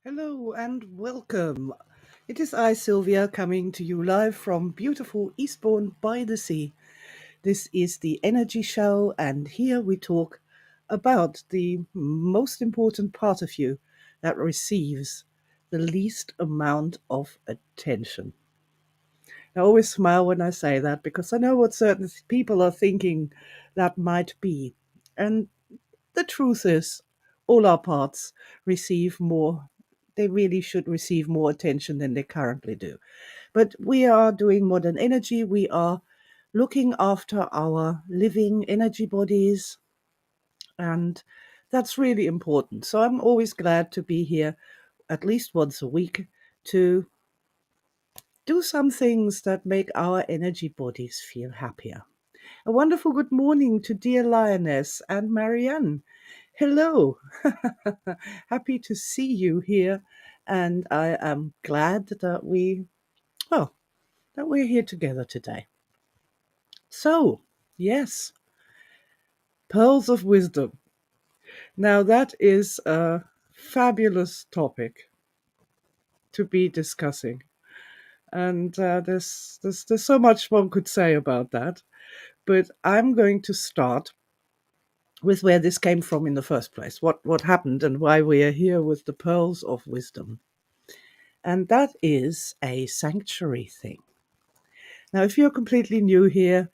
Hello and welcome. It is I, Sylvia, coming to you live from beautiful Eastbourne by the Sea. This is the Energy Show, and here we talk about the most important part of you that receives the least amount of attention. I always smile when I say that because I know what certain people are thinking that might be. And the truth is, all our parts receive more. They really should receive more attention than they currently do. But we are doing modern energy. We are looking after our living energy bodies. And that's really important. So I'm always glad to be here at least once a week to do some things that make our energy bodies feel happier. A wonderful good morning to dear Lioness and Marianne. Hello. Happy to see you here. And I am glad that that we're here together today. So, yes, pearls of wisdom. Now that is a fabulous topic to be discussing. And there's so much one could say about that. But I'm going to start with where this came from in the first place, what happened and why we are here with the pearls of wisdom. And that is a sanctuary thing. Now, if you're completely new here,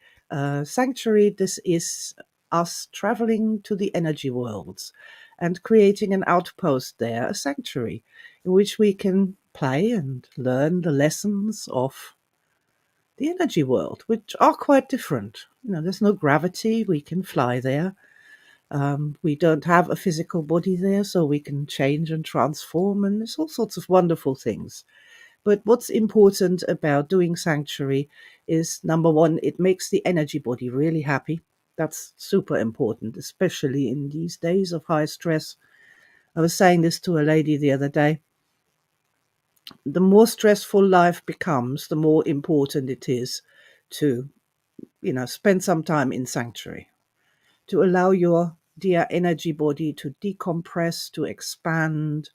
sanctuary, this is us traveling to the energy worlds and creating an outpost there, a sanctuary, in which we can play and learn the lessons of the energy world, which are quite different. There's no gravity, we can fly there. We don't have a physical body there, so we can change and transform, and there's all sorts of wonderful things. But what's important about doing sanctuary is, number one, it makes the energy body really happy. That's super important, especially in these days of high stress. I was saying this to a lady the other day. The more stressful life becomes, the more important it is to, spend some time in sanctuary, to allow your dear energy body to decompress, to expand,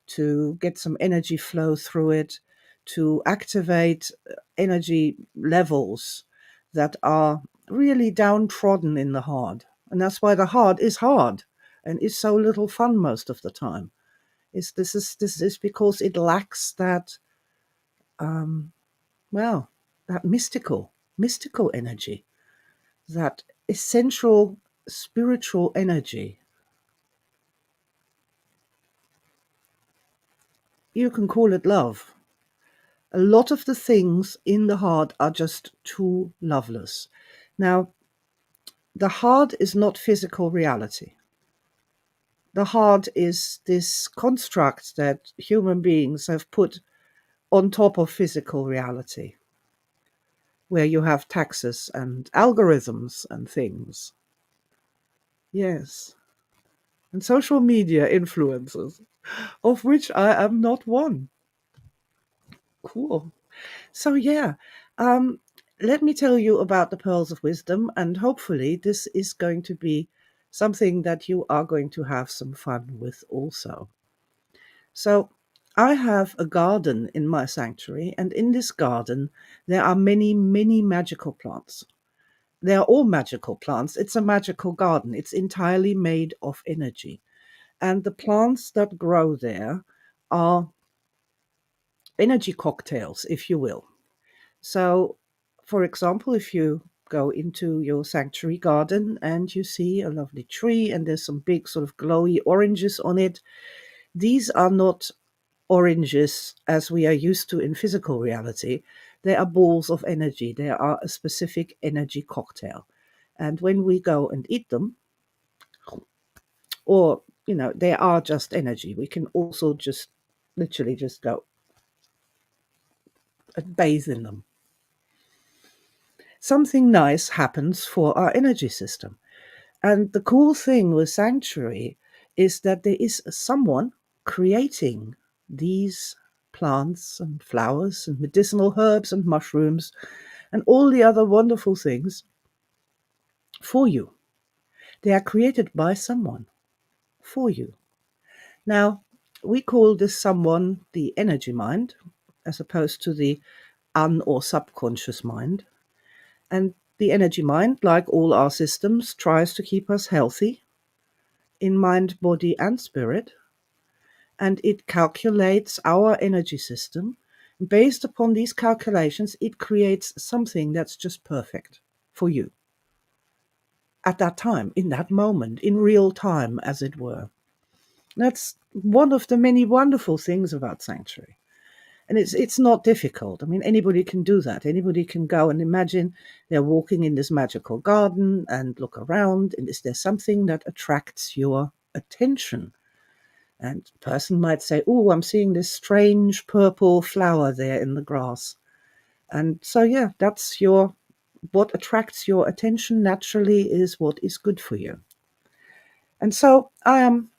to get some energy flow through it, to activate energy levels that are really downtrodden in the heart. And that's why the heart is hard and is so little fun most of the time. This is because it lacks that that mystical energy, that essential spiritual energy. You can call it love. A lot of the things in the heart are just too loveless. Now, the heart is not physical reality. The heart is this construct that human beings have put on top of physical reality, where you have taxes and algorithms and things. Yes. And social media influencers, of which I am not one. Cool. So, yeah, um, let me tell you about the pearls of wisdom, and hopefully, this is going to be something that you are going to have some fun with also. So, I have a garden in my sanctuary, and in this garden, there are many, many magical plants. They are all magical plants. It's a magical garden, it's entirely made of energy. And the plants that grow there are energy cocktails, if you will. So, for example, if you go into your sanctuary garden and you see a lovely tree and there's some big sort of glowy oranges on it, these are not oranges as we are used to in physical reality. They are balls of energy. They are a specific energy cocktail. And when we go and eat them, or they are just energy. We can also just literally just go and bathe in them. Something nice happens for our energy system. And the cool thing with Sanctuary is that there is someone creating these plants and flowers and medicinal herbs and mushrooms and all the other wonderful things for you. They are created by someone for you. Now, we call this someone the energy mind, as opposed to the or subconscious mind. And the energy mind, like all our systems, tries to keep us healthy in mind, body, and spirit. And it calculates our energy system. Based upon these calculations, it creates something that's just perfect for you at that time, in that moment, in real time, as it were. That's one of the many wonderful things about Sanctuary. And it's not difficult. I mean, anybody can do that. Anybody can go and imagine they're walking in this magical garden and look around, and is there something that attracts your attention? And a person might say, "Oh, I'm seeing this strange purple flower there in the grass." And so, yeah, that's what attracts your attention naturally is what is good for you. And so I am,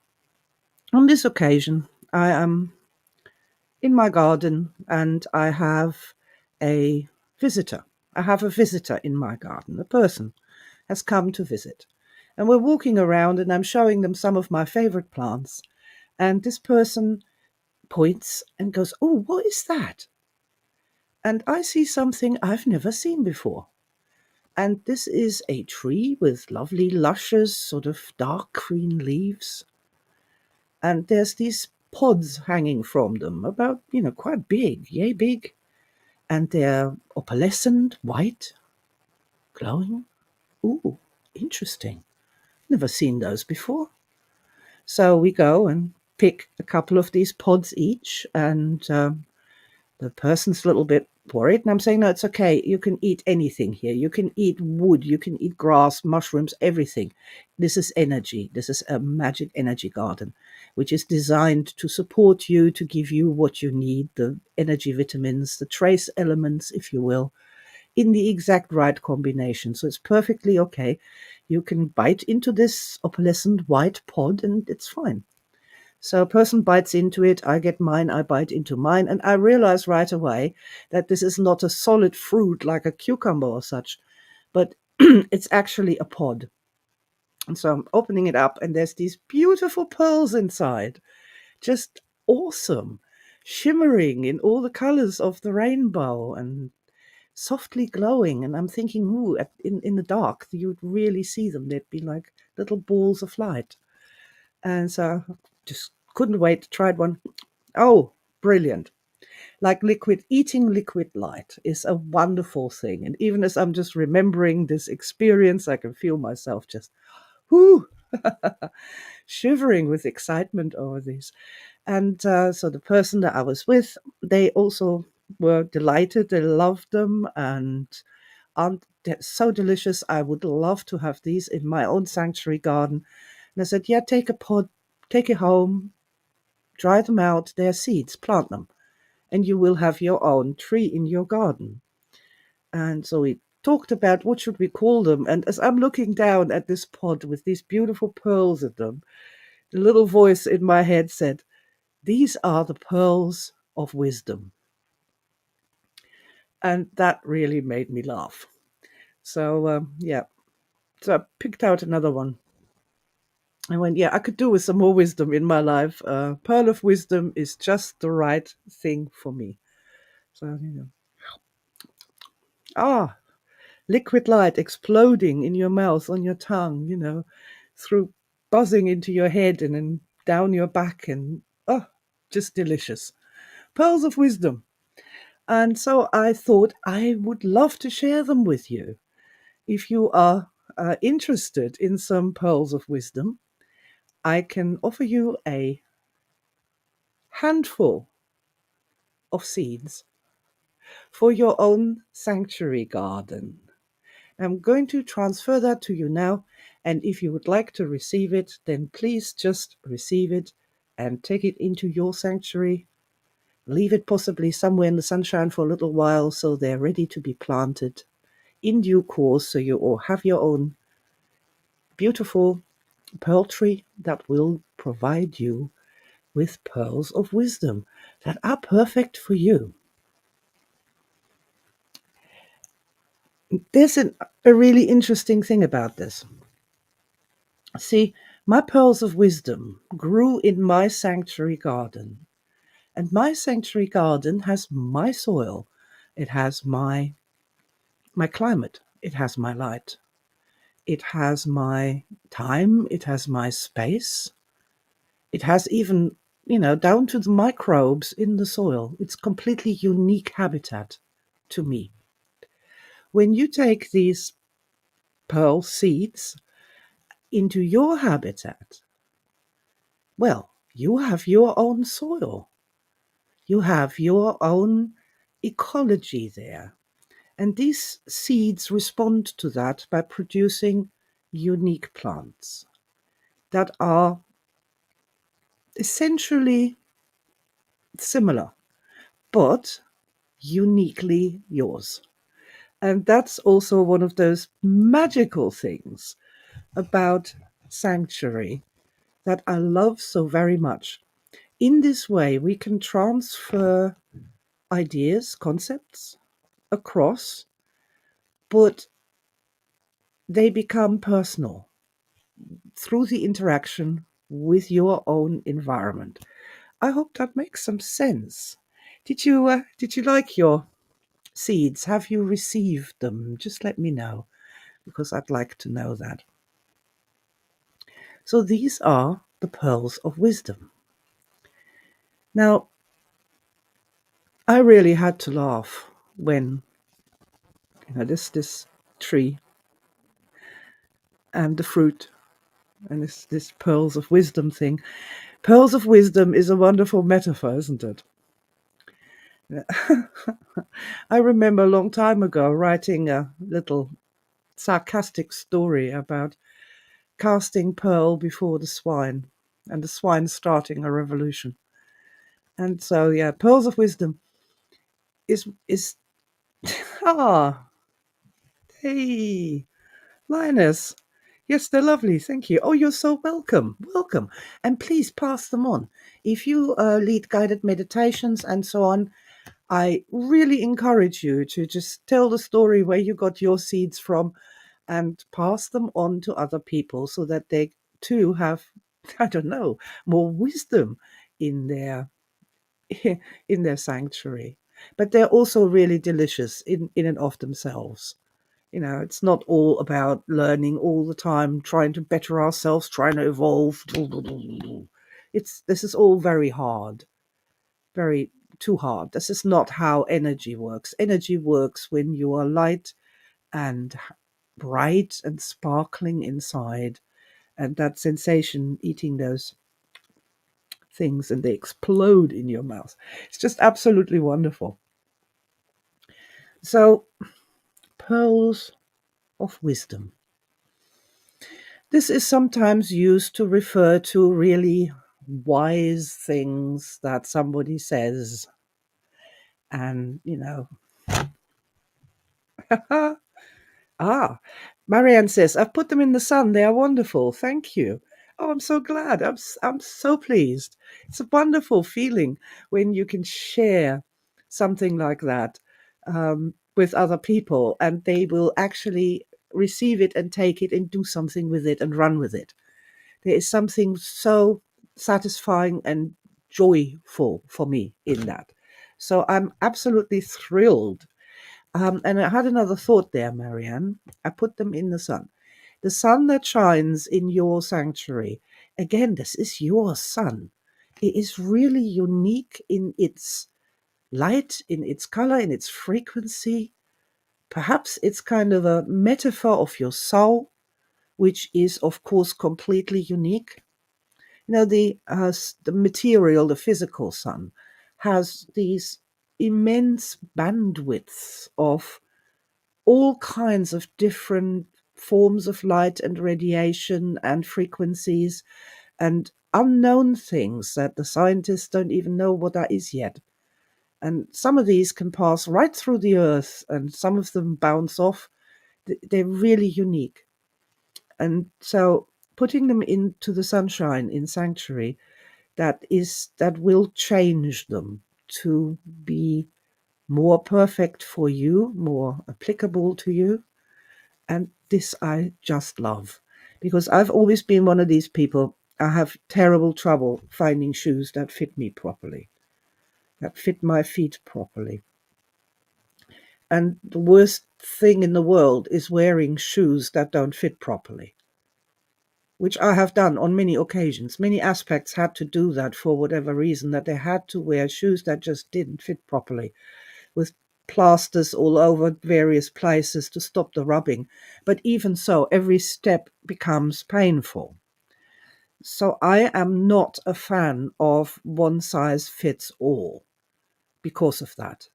on this occasion, I am in my garden and I have a visitor. I have a visitor in my garden. A person has come to visit. And we're walking around and I'm showing them some of my favorite plants. And this person points and goes, "Oh, what is that?" And I see something I've never seen before. And this is a tree with lovely, luscious, sort of dark green leaves. And there's these pods hanging from them, about, quite big, yay big. And they're opalescent, white, glowing. Ooh, interesting. Never seen those before. So we go and pick a couple of these pods each, and the person's a little bit worried, and I'm saying, "No, it's okay. You can eat anything here. You can eat wood, you can eat grass, mushrooms, everything. This is energy. This is a magic energy garden, which is designed to support you, to give you what you need, the energy vitamins, the trace elements, if you will, in the exact right combination. So it's perfectly okay. You can bite into this opalescent white pod and it's fine." So a person bites into it, I get mine, I bite into mine, and I realize right away that this is not a solid fruit like a cucumber or such, but it's actually a pod. And so I'm opening it up, and there's these beautiful pearls inside. Just awesome. Shimmering in all the colors of the rainbow and softly glowing. And I'm thinking, ooh, in the dark, you'd really see them. They'd be like little balls of light. And so I just couldn't wait to try one. Oh, brilliant. Like eating liquid light is a wonderful thing. And even as I'm just remembering this experience, I can feel myself just, whoo, shivering with excitement over this. And so the person that I was with, they also were delighted. They loved them and aren't they're so delicious. I would love to have these in my own sanctuary garden. And I said, "Yeah, take a pod, take it home, dry them out. They're seeds, plant them, and you will have your own tree in your garden." And so we talked about what should we call them. And as I'm looking down at this pod with these beautiful pearls in them, the little voice in my head said, "These are the pearls of wisdom." And that really made me laugh. So, yeah. So I picked out another one. I went, yeah, I could do with some more wisdom in my life. Pearl of wisdom is just the right thing for me. So, ah, liquid light exploding in your mouth, on your tongue, through buzzing into your head and then down your back, and oh, just delicious. Pearls of wisdom. And so I thought I would love to share them with you. If you are interested in some pearls of wisdom, I can offer you a handful of seeds for your own sanctuary garden. I'm going to transfer that to you now, And if you would like to receive it, then please just receive it and take it into your sanctuary. Leave it possibly somewhere in the sunshine for a little while so they're ready to be planted in due course, so you all have your own beautiful pearl tree that will provide you with pearls of wisdom that are perfect for you. There's a really interesting thing about this. See, my pearls of wisdom grew in my sanctuary garden. And my sanctuary garden has my soil. It has my climate. It has my light. It has my time. It has my space. It has even, down to the microbes in the soil. It's completely unique habitat to me. When you take these pearl seeds into your habitat, well, you have your own soil. You have your own ecology there. And these seeds respond to that by producing unique plants that are essentially similar, but uniquely yours. And that's also one of those magical things about Sanctuary that I love so very much. In this way, we can transfer ideas, concepts across, but they become personal through the interaction with your own environment. I hope that makes some sense. Did you like your seeds? Have you received them? Just let me know, because I'd like to know that. So these are the pearls of wisdom. Now, I really had to laugh when this tree and the fruit and this pearls of wisdom thing. Pearls of wisdom is a wonderful metaphor, isn't it? I remember a long time ago writing a little sarcastic story about casting pearl before the swine and the swine starting a revolution. And so, yeah, pearls of wisdom is ah, hey, Linus. Yes, they're lovely. Thank you. Oh, you're so welcome. Welcome. And please pass them on. If you lead guided meditations and so on, I really encourage you to just tell the story where you got your seeds from and pass them on to other people so that they too have, I don't know, more wisdom in their in their sanctuary. But they're also really delicious in and of themselves. It's not all about learning all the time, trying to better ourselves, trying to evolve. This is all very hard, very too hard. This is not how energy works. Energy works when you are light and bright and sparkling inside, and that sensation eating those things and they explode in your mouth. It's just absolutely wonderful. So, pearls of wisdom. This is sometimes used to refer to really wise things that somebody says. And, ah, Marianne says, I've put them in the sun. They are wonderful. Thank you. Oh, I'm so glad. I'm so pleased. It's a wonderful feeling when you can share something like that with other people and they will actually receive it and take it and do something with it and run with it. There is something so satisfying and joyful for me in that. So I'm absolutely thrilled. And I had another thought there, Marianne. I put them in the sun. The sun that shines in your sanctuary. Again, this is your sun. It is really unique in its light, in its color, in its frequency. Perhaps it's kind of a metaphor of your soul, which is, of course, completely unique. The material, the physical sun, has these immense bandwidths of all kinds of different forms of light and radiation and frequencies and unknown things that the scientists don't even know what that is yet. And some of these can pass right through the earth, and some of them bounce off. They're really unique. And so putting them into the sunshine in sanctuary, that will change them to be more perfect for you, more applicable to you. And this I just love, because I've always been one of these people. I have terrible trouble finding shoes that fit me properly, that fit my feet properly. And the worst thing in the world is wearing shoes that don't fit properly, which I have done on many occasions. Many aspects had to do that for whatever reason, that they had to wear shoes that just didn't fit properly, with plasters all over various places to stop the rubbing. But even so, every step becomes painful. So I am not a fan of one size fits all because of that.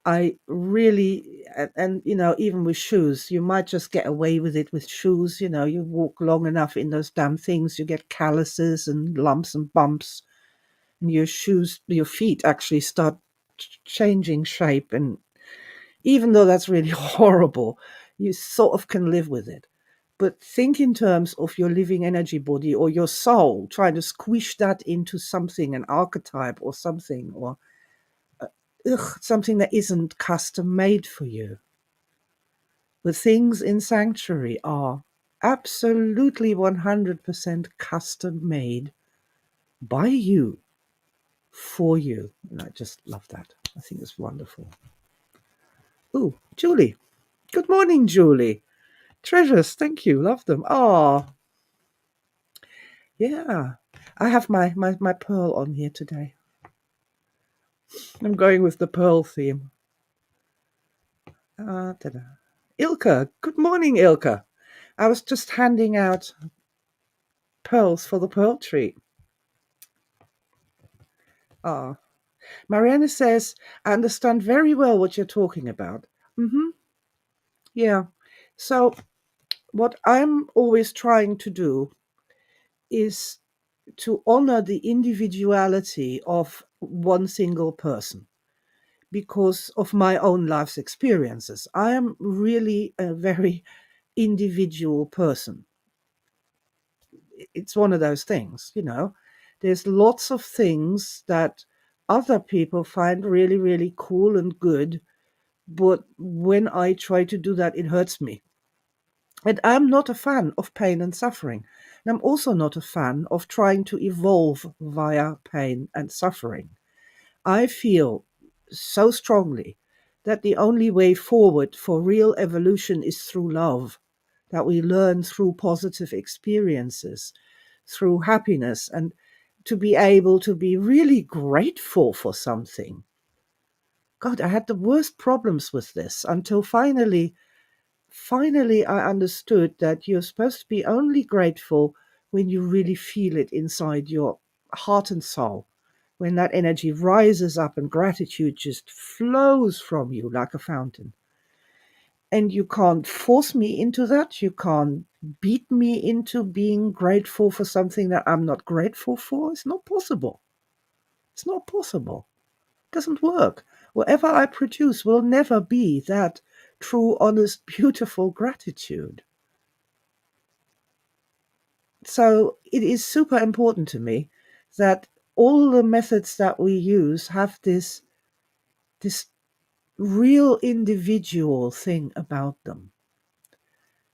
I really, and even with shoes, you might just get away with it with shoes. You walk long enough in those damn things, you get calluses and lumps and bumps, and your feet actually start changing shape. And even though that's really horrible, you sort of can live with it. But think in terms of your living energy body or your soul, trying to squish that into something, an archetype or something, or something that isn't custom made for you. The things in sanctuary are absolutely 100% custom made by you, for you. And I just love that. I think it's wonderful. Ooh, Julie. Good morning, Julie. Treasures, thank you. Love them. Oh, yeah. I have my pearl on here today. I'm going with the pearl theme. Ta-da. Ilka. Good morning, Ilka. I was just handing out pearls for the pearl tree. Ah. Mariana says, I understand very well what you're talking about. Yeah. So what I'm always trying to do is to honor the individuality of one single person because of my own life's experiences. I am really a very individual person. It's one of those things, There's lots of things that other people find really, really cool and good. But when I try to do that, it hurts me. And I'm not a fan of pain and suffering. And I'm also not a fan of trying to evolve via pain and suffering. I feel so strongly that the only way forward for real evolution is through love, that we learn through positive experiences, through happiness, and to be able to be really grateful for something. God, I had the worst problems with this until finally I understood that you're supposed to be only grateful when you really feel it inside your heart and soul, when that energy rises up and gratitude just flows from you like a fountain. And you can't force me into that. You can't beat me into being grateful for something that I'm not grateful for. It's not possible. It's not possible. It doesn't work. Whatever I produce will never be that true, honest, beautiful gratitude. So it is super important to me that all the methods that we use have this real individual thing about them.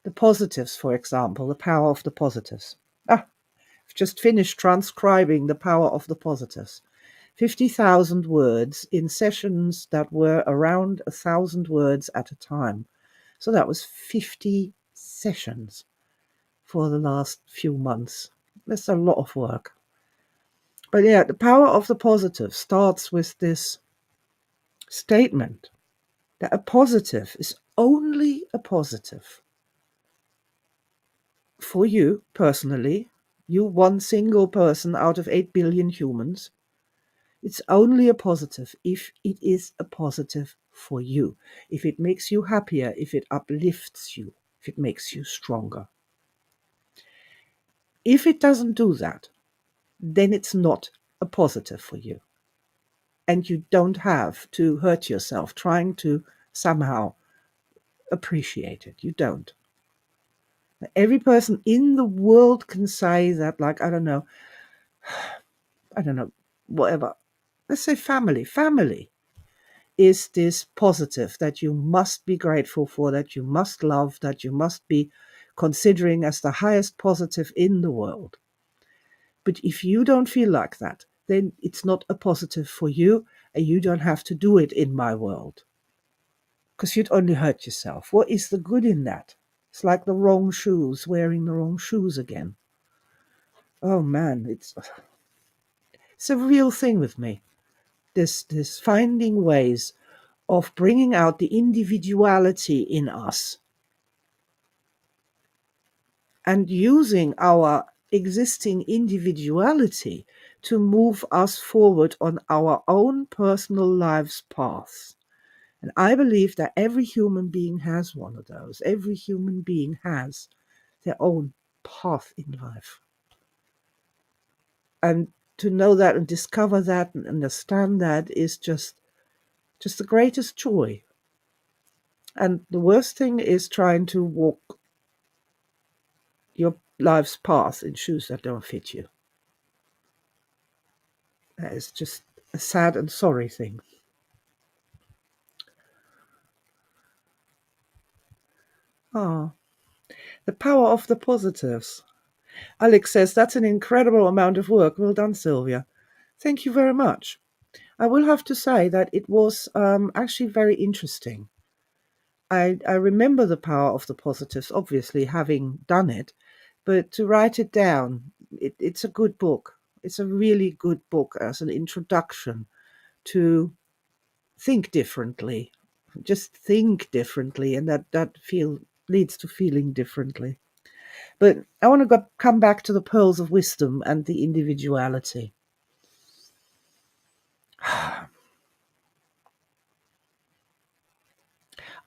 The positives, for example, the power of the positives. I've just finished transcribing the power of the positives. 50,000 words in sessions that were around 1,000 words at a time. So that was 50 sessions for the last few months. That's a lot of work. But yeah, the power of the positive starts with this statement that a positive is only a positive for you personally, you one single person out of 8 billion humans. It's only a positive if it is a positive for you, if it makes you happier, if it uplifts you if it makes you stronger. If it doesn't do that, then it's not a positive for you. And you don't have to hurt yourself trying to somehow appreciate it. You don't. Every person in the world can say that, like, I don't know, whatever. Let's say family. Family is this positive that you must be grateful for, that you must love, that you must be considering as the highest positive in the world. But if you don't feel like that, then it's not a positive for you, and you don't have to do it in my world. Because you'd only hurt yourself. What is the good in that? It's like the wrong shoes, wearing the wrong shoes again. Oh man, it's a real thing with me. This finding ways of bringing out the individuality in us and using our existing individuality to move us forward on our own personal life's paths. And I believe that every human being has one of those. Every human being has their own path in life. And to know that and discover that and understand that is just the greatest joy. And the worst thing is trying to walk your life's path in shoes that don't fit you. That is just a sad and sorry thing. Ah, the power of the positives. Alex says that's an incredible amount of work. Well done, Sylvia. Thank you very much. I will have to say that it was actually very interesting. I remember the power of the positives, obviously, having done it, but to write it down, it's a good book. It's a really good book as an introduction to think differently. Just think differently, and that leads to feeling differently. But I want to come back to the pearls of wisdom and the individuality.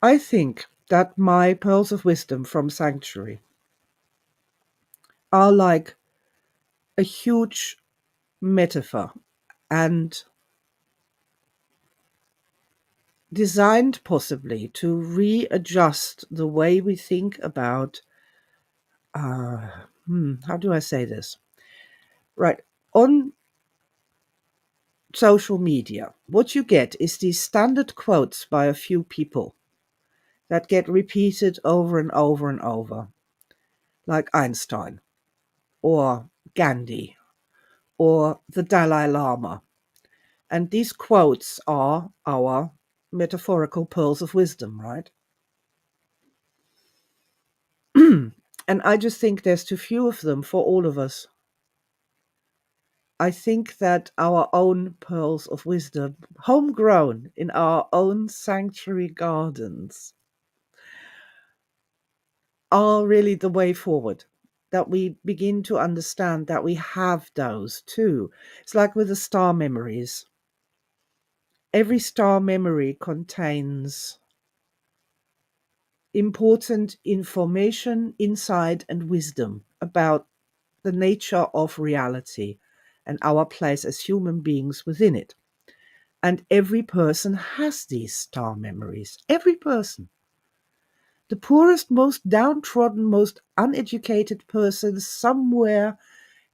I think that my pearls of wisdom from Sanctuary are like a huge metaphor and designed possibly to readjust the way we think about how do I say this? Right. On social media, what you get is these standard quotes by a few people that get repeated over and over and over, like Einstein or Gandhi or the Dalai Lama. And these quotes are our metaphorical pearls of wisdom, right? And I just think there's too few of them for all of us. I think that our own pearls of wisdom, homegrown in our own sanctuary gardens, are really the way forward. That we begin to understand that we have those too. It's like with the star memories. Every star memory contains important information, insight, and wisdom about the nature of reality and our place as human beings within it. And every person has these star memories. Every person. The poorest, most downtrodden, most uneducated person somewhere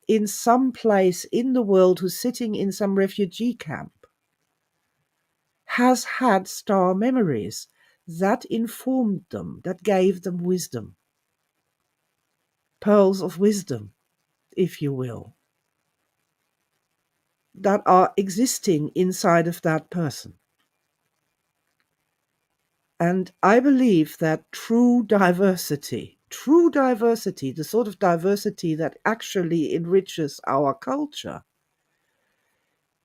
in some place in the world who's sitting in some refugee camp has had star memories that informed them, that gave them wisdom. Pearls of wisdom, if you will, that are existing inside of that person. And I believe that true diversity, the sort of diversity that actually enriches our culture,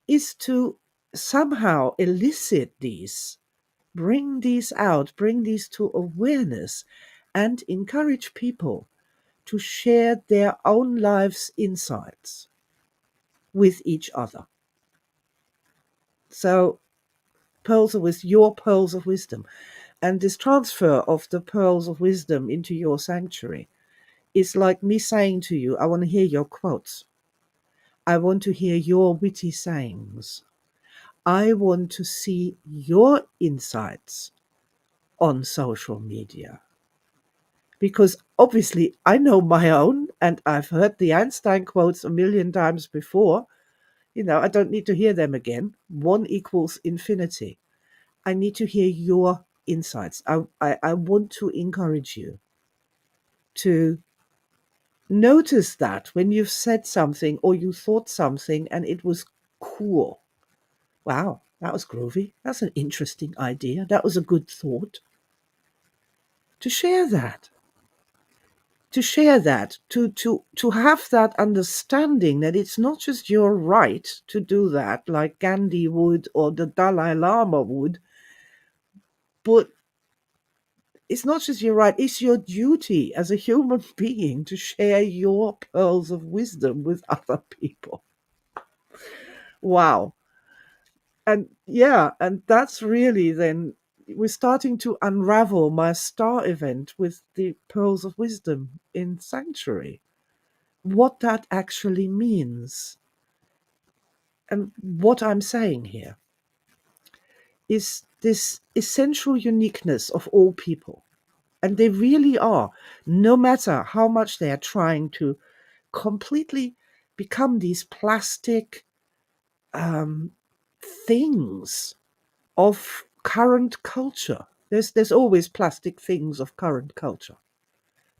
is to somehow elicit these, bring these out, bring these to awareness, and encourage people to share their own lives' insights with each other. So, your pearls of wisdom. And this transfer of the pearls of wisdom into your sanctuary is like me saying to you, I want to hear your quotes. I want to hear your witty sayings. I want to see your insights on social media. Because obviously I know my own and I've heard the Einstein quotes a million times before. I don't need to hear them again. One equals infinity. I need to hear your insights. I want to encourage you to notice that when you've said something or you thought something and it was cool. Wow, that was groovy. That's an interesting idea. That was a good thought. To share that. To have that understanding that it's not just your right to do that, like Gandhi would or the Dalai Lama would, but it's not just your right, it's your duty as a human being to share your pearls of wisdom with other people. Wow. And yeah, and that's really then we're starting to unravel my star event with the pearls of wisdom in sanctuary, what that actually means. And what I'm saying here is this essential uniqueness of all people. And they really are, no matter how much they are trying to completely become these plastic um, things of current culture. There's always plastic things of current culture.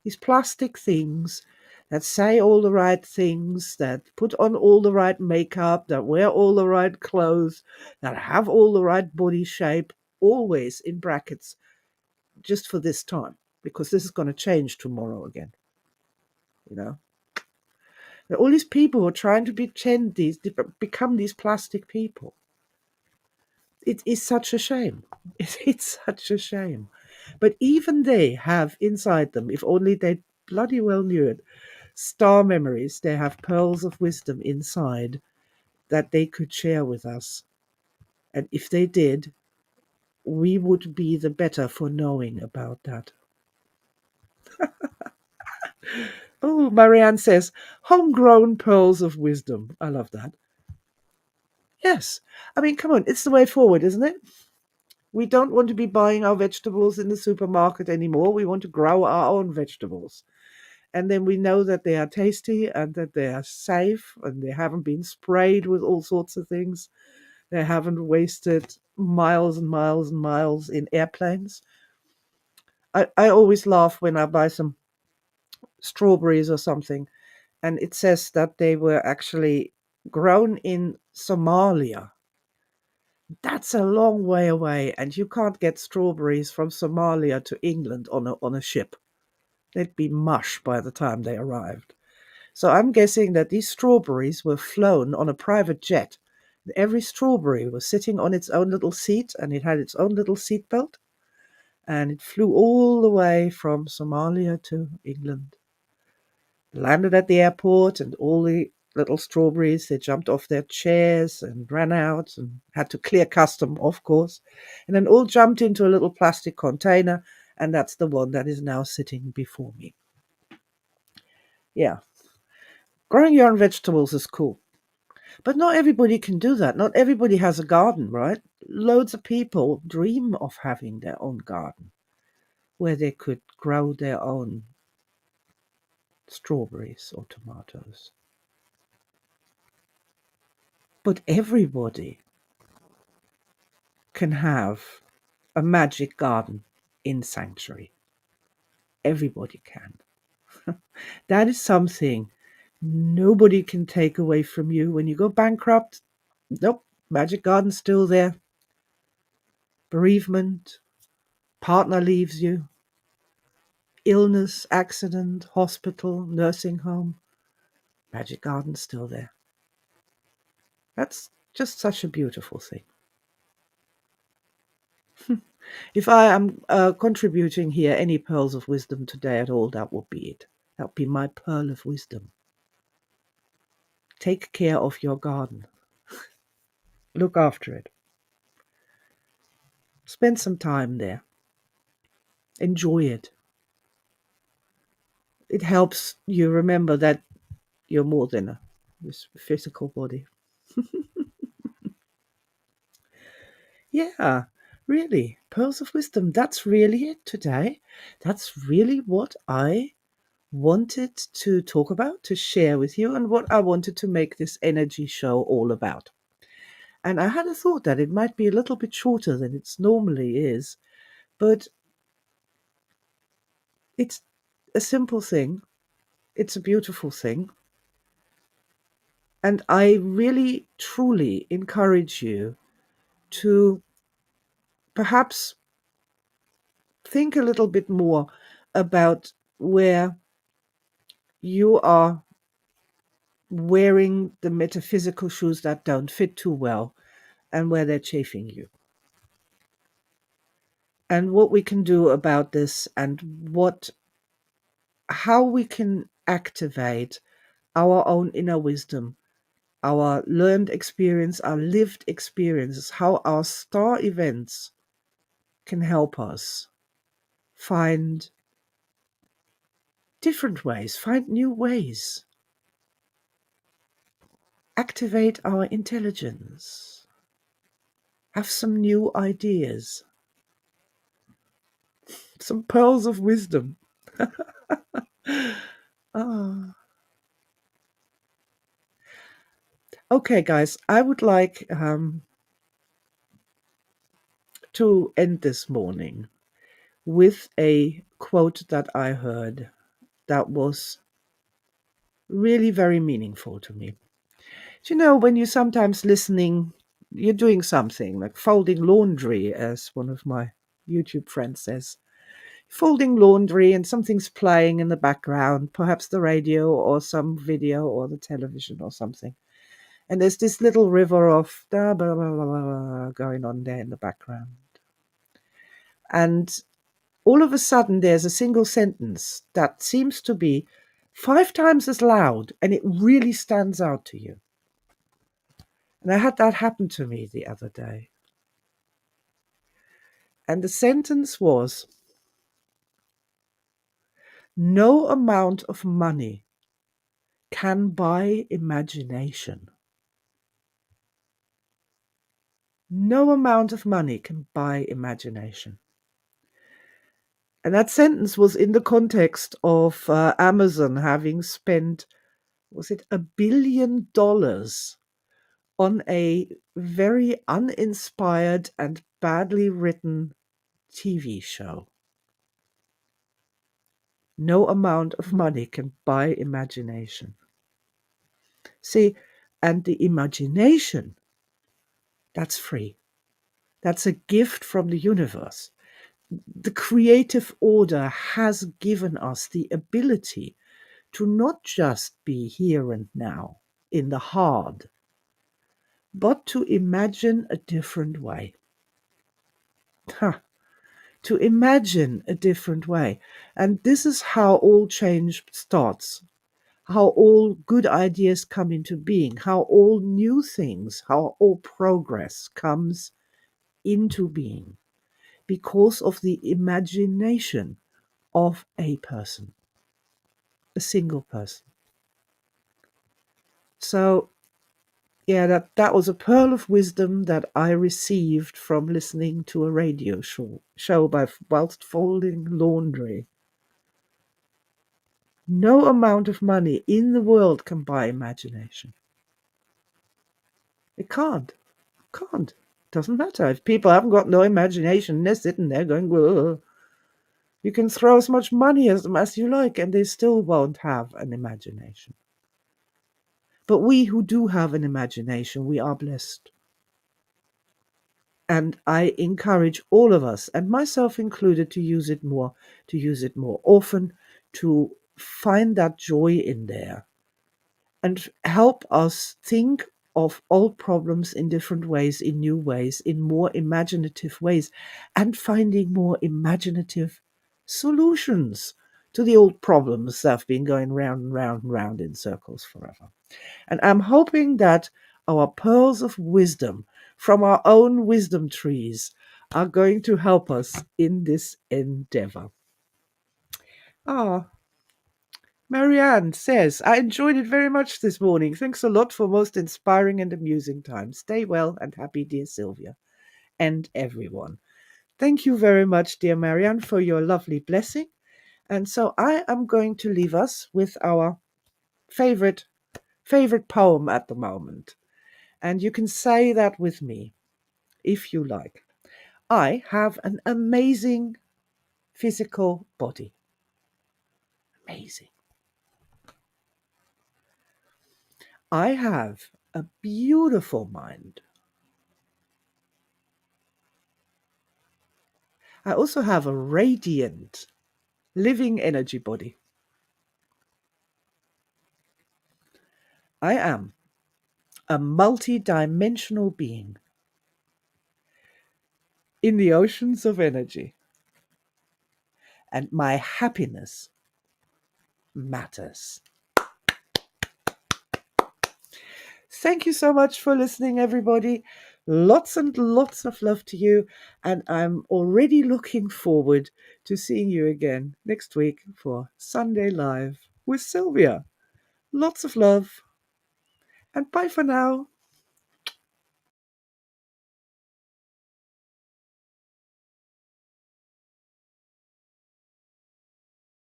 These plastic things that say all the right things, that put on all the right makeup, that wear all the right clothes, that have all the right body shape, always in brackets, just for this time, because this is going to change tomorrow again. You know, all these people are trying to become these plastic people. It is such a shame. It's such a shame. But even they have inside them, if only they bloody well knew it, star memories. They have pearls of wisdom inside that they could share with us. And if they did, we would be the better for knowing about that. Oh, Marianne says, homegrown pearls of wisdom. I love that. Yes. I mean, come on, it's the way forward, isn't it? We don't want to be buying our vegetables in the supermarket anymore. We want to grow our own vegetables. And then we know that they are tasty and that they are safe and they haven't been sprayed with all sorts of things. They haven't wasted miles and miles and miles in airplanes. I always laugh when I buy some strawberries or something and it says that they were actually grown in Somalia. That's a long way away, and you can't get strawberries from Somalia to England on a ship. They'd be mush by the time they arrived. So I'm guessing that these strawberries were flown on a private jet. Every strawberry was sitting on its own little seat, and it had its own little seat belt, and it flew all the way from Somalia to England. Landed at the airport, and all the little strawberries, they jumped off their chairs and ran out and had to clear custom, of course, and then all jumped into a little plastic container, and that's the one that is now sitting before me. Yeah, growing your own vegetables is cool. But not everybody can do that. Not everybody has a garden, right? Loads of people dream of having their own garden where they could grow their own strawberries or tomatoes. But everybody can have a magic garden in sanctuary. Everybody can. That is something nobody can take away from you when you go bankrupt. Nope, magic garden's still there. Bereavement, partner leaves you, illness, accident, hospital, nursing home, magic garden's still there. That's just such a beautiful thing. If I am contributing here any pearls of wisdom today at all, that would be it. That would be my pearl of wisdom. Take care of your garden. Look after it. Spend some time there. Enjoy it. It helps you remember that you're more than this physical body. Yeah, really. Pearls of wisdom. That's really it today. That's really what I wanted to talk about, to share with you, and what I wanted to make this energy show all about. And I had a thought that it might be a little bit shorter than it normally is, but it's a simple thing. It's a beautiful thing. And I really, truly encourage you to perhaps think a little bit more about where you are wearing the metaphysical shoes that don't fit too well and where they're chafing you. And what we can do about this and how we can activate our own inner wisdom, our learned experience, our lived experiences, how our star events can help us find different ways, find new ways, activate our intelligence, have some new ideas, some pearls of wisdom. Ah. Okay, guys, I would like to end this morning with a quote that I heard that was really very meaningful to me. Do you know, when you're sometimes listening, you're doing something like folding laundry, as one of my YouTube friends says, folding laundry and something's playing in the background, perhaps the radio or some video or the television or something. And there's this little river of blah, blah, blah, blah, blah, going on there in the background. And all of a sudden, there's a single sentence that seems to be 5 times as loud, and it really stands out to you. And I had that happen to me the other day. And the sentence was, "No amount of money can buy imagination." No amount of money can buy imagination. And that sentence was in the context of Amazon having spent, was it $1 billion on a very uninspired and badly written TV show. No amount of money can buy imagination. See, and the imagination, that's free. That's a gift from the universe. The creative order has given us the ability to not just be here and now in the hard, but to imagine a different way. To imagine a different way. And this is how all change starts, how all good ideas come into being, how all new things, how all progress comes into being because of the imagination of a person, a single person. So, yeah, that was a pearl of wisdom that I received from listening to a radio show whilst folding laundry. No amount of money in the world can buy imagination. It can't. Can't. Doesn't matter. If people haven't got no imagination, they're sitting there going, whoa. You can throw as much money at them as you like, and they still won't have an imagination. But we who do have an imagination, we are blessed. And I encourage all of us, and myself included, to use it more often, to find that joy in there and help us think of old problems in different ways, in new ways, in more imaginative ways, and finding more imaginative solutions to the old problems that have been going round and round and round in circles forever. And I'm hoping that our pearls of wisdom from our own wisdom trees are going to help us in this endeavor. Ah, Marianne says, I enjoyed it very much this morning. Thanks a lot for most inspiring and amusing time. Stay well and happy, dear Sylvia, and everyone. Thank you very much, dear Marianne, for your lovely blessing. And so I am going to leave us with our favorite poem at the moment. And you can say that with me if you like. I have an amazing physical body. Amazing. I have a beautiful mind. I also have a radiant, living energy body. I am a multi-dimensional being in the oceans of energy, and my happiness matters. Thank you so much for listening, everybody. Lots and lots of love to you, and I'm already looking forward to seeing you again next week for Sunday Live with Sylvia. Lots of love, and bye for now.